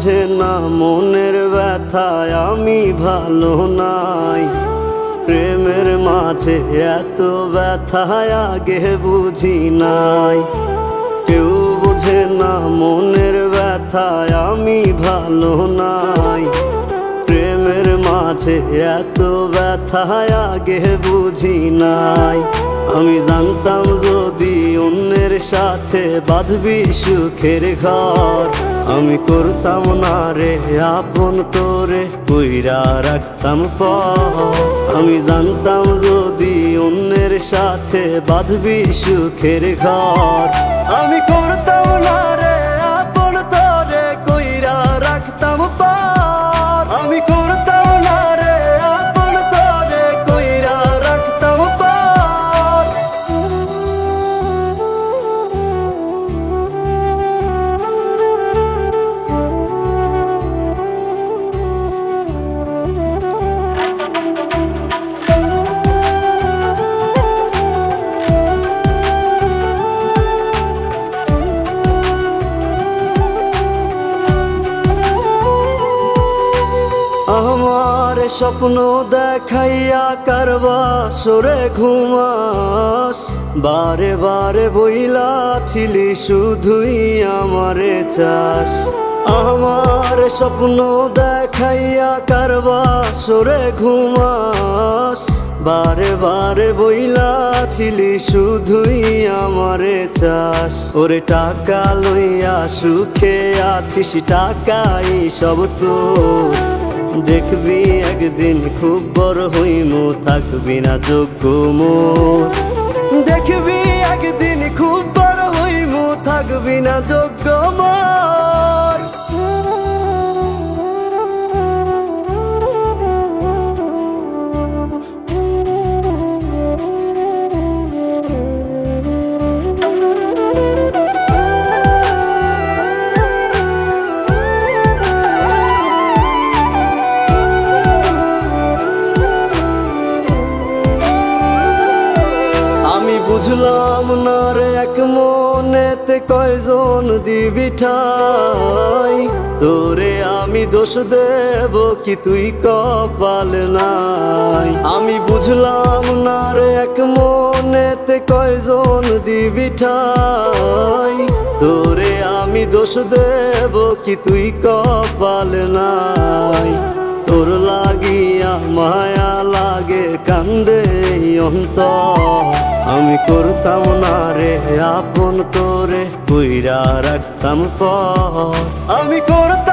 বুঝে না মনের ব্যথায় আমি ভালো নাই। প্রেমের মাঝে এত ব্যথায় আগে বুঝি নাই। কেউ বুঝে না মনের ব্যথায় আমি ভালো নাই। প্রেমের মাঝে এত ব্যথায় আগে বুঝি নাই। আমি জানতাম যদি অন্যের সাথে বাঁধবি সুখের ঘর, আমি করতাম না রে আপন করে কইরা রাখতাম পর। আমি জানতাম যদি অন্যের সাথে বাঁধবি সুখের ঘর, আমি করতাম না রে আপন তোরে কইরা রাখতাম পর। আমি করতাম না রে আপন তোরে কইরা রাখতাম পর। আমার স্বপ্ন দেখাইয়া কারবা সরে ঘুমাস, বারে বারে বইলা ছিলি শুধুই আমারে চাস। আমার স্বপ্ন দেখাইয়া কারবা সরে ঘুমাস, বারে বারে বইলা ছিলি শুধুই আমারে চাস। ওরে টাকা লইয়া সুখে আছিস, টাকাই সব তোর। দেখবি একদিন খুব বড় হইমু, থাকবি না যোগ্য মোর। দেখবি একদিন খুব বড় হইমু, থাকবি না যোগ্য মোর। বুঝলাম না রে এক মনেতে কয়জন দিবি ঠাই, তোরে আমি দোষ দেব কি তুই কপাল নাই। আমি বুঝলাম না রে এক মনেতে কয়জন দিবি ঠাই, তোরে আমি দোষ দেব কি তুই কপাল নাই। তোর লাগিয়া মায়া লাগে কান্দে অন্তর, আমি করতাম না রে আপন করে কইরা রাখতাম পর। আমি করতাম